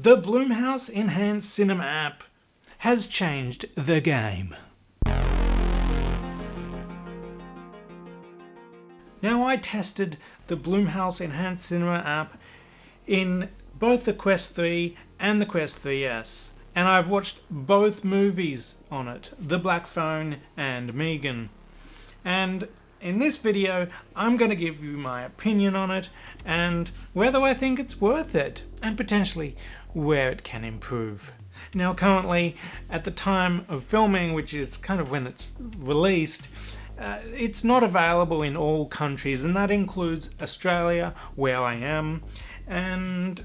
The Blumhouse Enhanced Cinema app has changed the game. Now, I tested the Blumhouse Enhanced Cinema app in both the Quest 3 and the Quest 3S, and I've watched both movies on it, The Black Phone and Megan. And in this video, I'm going to give you my opinion on it and whether I think it's worth it, and potentially where it can improve. Now, currently, at the time of filming, which is kind of when it's released, it's not available in all countries, and that includes Australia, where I am, and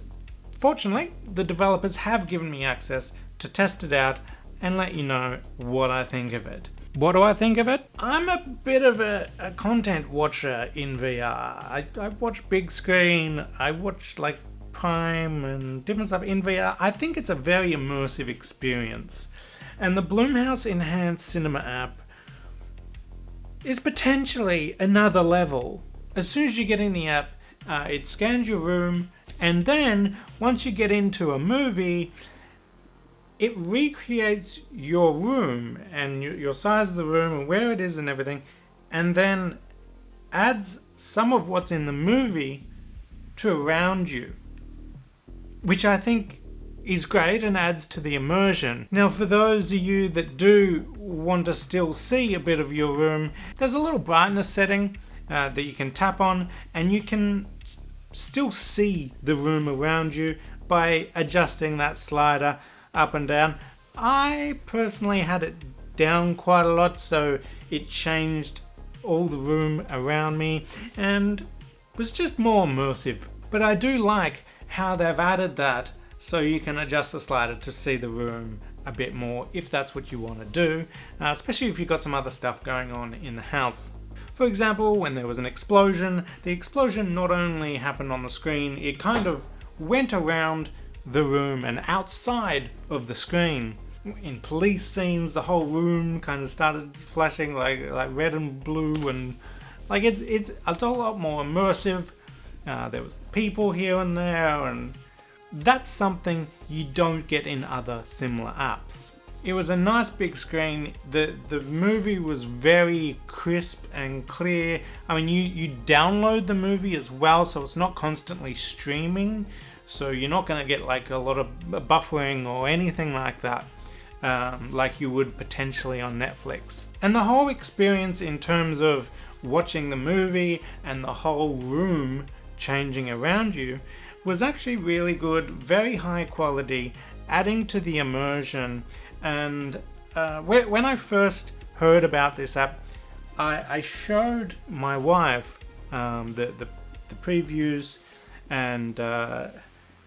fortunately, the developers have given me access to test it out and let you know what I think of it. What do I think of it? I'm a bit of a content watcher in VR. I watch big screen, I watch like Prime and different stuff in VR. I think it's a very immersive experience. And the Blumhouse Enhanced Cinema app is potentially another level. As soon as you get in the app, it scans your room, and then once you get into a movie, it recreates your room and your size of the room and where it is and everything, and then adds some of what's in the movie to around you, which I think is great and adds to the immersion. Now, for those of you that do want to still see a bit of your room, there's a little brightness setting that you can tap on, and you can still see the room around you by adjusting that slider up and down. I personally had it down quite a lot, so it changed all the room around me and was just more immersive. But I do like how they've added that so you can adjust the slider to see the room a bit more if that's what you want to do, especially if you've got some other stuff going on in the house. For example, when there was an explosion, the explosion not only happened on the screen, it kind of went around the room and outside of the screen. In police scenes, the whole room kind of started flashing like red and blue, and like it's a lot more immersive. There was people here and there, and that's something you don't get in other similar apps. It was a nice big screen. The movie was very crisp and clear. I mean, you download the movie as well, so it's not constantly streaming. So you're not going to get like a lot of buffering or anything like that, like you would potentially on Netflix. And the whole experience in terms of watching the movie and the whole room changing around you was actually really good, very high quality, adding to the immersion. And when I first heard about this app, I showed my wife the previews, and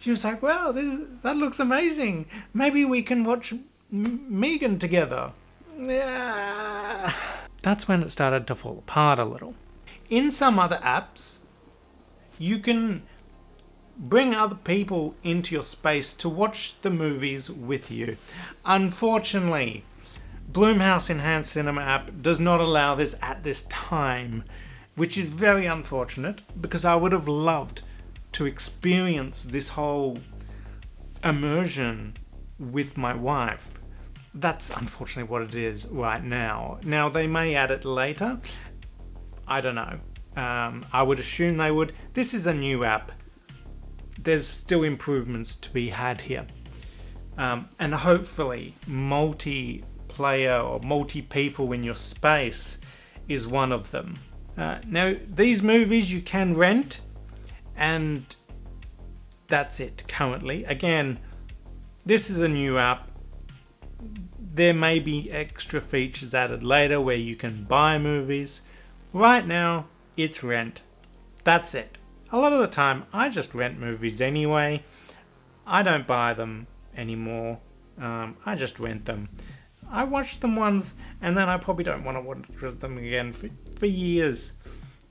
she was like, "Wow, that looks amazing. Maybe we can watch Megan together." Yeah. That's when it started to fall apart a little. In some other apps, you can bring other people into your space to watch the movies with you. Unfortunately, Blumhouse Enhanced Cinema app does not allow this at this time, which is very unfortunate because I would have loved to experience this whole immersion with my wife. That's unfortunately what it is right now. Now, they may add it later. I don't know. I would assume they would. This is a new app. There's still improvements to be had here. And hopefully multiplayer or multi-people in your space is one of them. Now, these movies you can rent, and that's it currently. Again, this is a new app. There may be extra features added later where you can buy movies. Right now, it's rent. That's it. A lot of the time, I just rent movies anyway. I don't buy them anymore. I just rent them. I watch them once, and then I probably don't want to watch them again for years.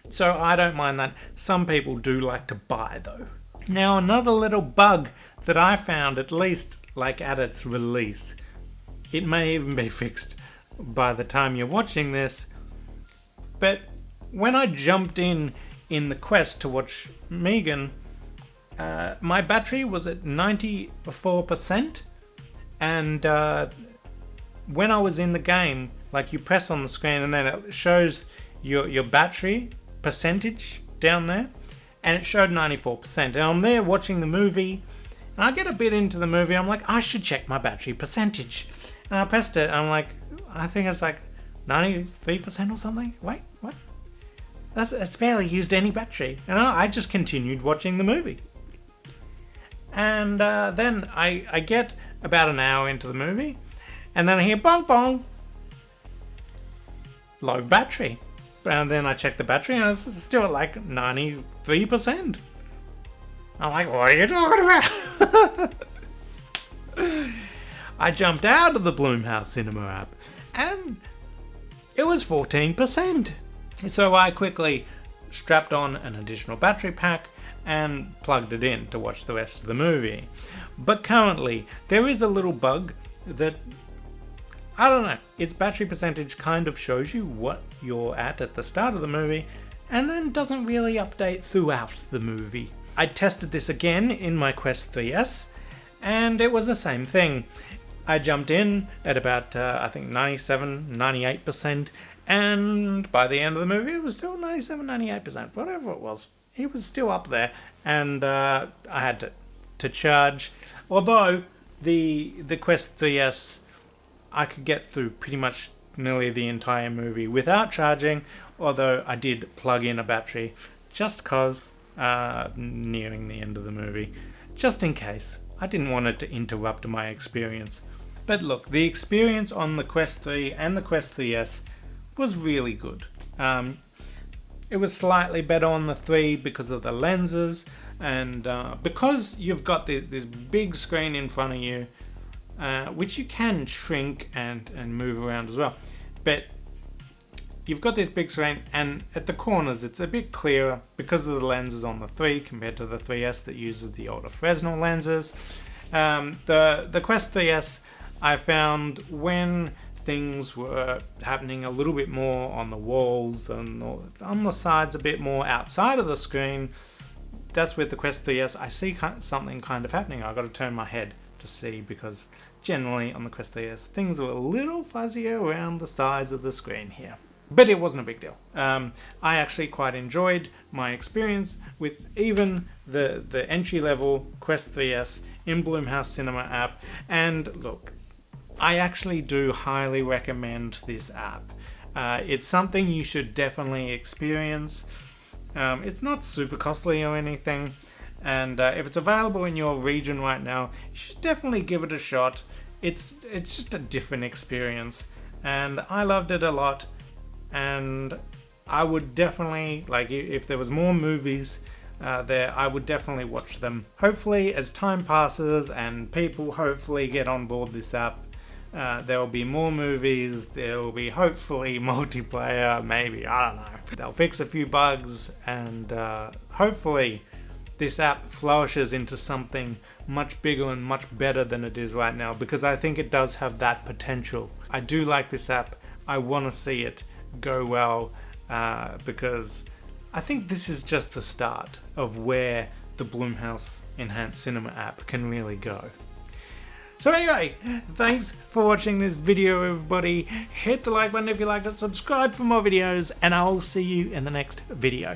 So I don't mind that. Some people do like to buy, though. Now, another little bug that I found, at least like at its release, it may even be fixed by the time you're watching this, but when I jumped in the Quest to watch Megan, my battery was at 94%, and when I was in the game, like you press on the screen and then it shows your battery percentage down there, and it showed 94%. And I'm there watching the movie, and I get a bit into the movie, I'm like, I should check my battery percentage. And I pressed it, and I'm like, I think it's like 93% or something. Wait, what? It's barely used any battery. And I just continued watching the movie. And then I get about an hour into the movie, and then I hear bong bong, low battery. And then I check the battery, and it's still at like 93%. I'm like, what are you talking about? I jumped out of the Blumhouse Cinema app, and it was 14%. So I quickly strapped on an additional battery pack and plugged it in to watch the rest of the movie. But currently, there is a little bug that, I don't know, its battery percentage kind of shows you what you're at the start of the movie, and then doesn't really update throughout the movie. I tested this again in my Quest 3S, and it was the same thing. I jumped in at about, I think 97, 98%, and by the end of the movie it was still 97, 98%, whatever it was. It was still up there, and I had to charge. Although the Quest 3S, I could get through pretty much nearly the entire movie without charging, although I did plug in a battery just cause nearing the end of the movie, just in case. I didn't want it to interrupt my experience. But look, the experience on the Quest 3 and the Quest 3S was really good. It was slightly better on the 3 because of the lenses, and because you've got this big screen in front of you, which you can shrink and move around as well. But you've got this big screen, and at the corners it's a bit clearer because of the lenses on the 3 compared to the 3S that uses the older Fresnel lenses. The Quest 3S, I found when things were happening a little bit more on the walls and on the sides, a bit more outside of the screen, that's with the Quest 3S I see something kind of happening. I've got to turn my head to see, because generally on the Quest 3S things are a little fuzzier around the sides of the screen here. But it wasn't a big deal. I actually quite enjoyed my experience with even the entry-level Quest 3S in Blumhouse Cinema app. And look, I actually do highly recommend this app. It's something you should definitely experience. It's not super costly or anything, and if it's available in your region right now, you should definitely give it a shot. It's just a different experience, and I loved it a lot. And I would definitely, like, if there was more movies there, I would definitely watch them. Hopefully, as time passes and people hopefully get on board this app, there will be more movies, there will be hopefully multiplayer, maybe, I don't know. They'll fix a few bugs, and hopefully this app flourishes into something much bigger and much better than it is right now, because I think it does have that potential. I do like this app. I want to see it go well, because I think this is just the start of where the Blumhouse Enhanced Cinema app can really go. So anyway, thanks for watching this video, everybody. Hit the like button if you liked it, subscribe for more videos, and I'll see you in the next video.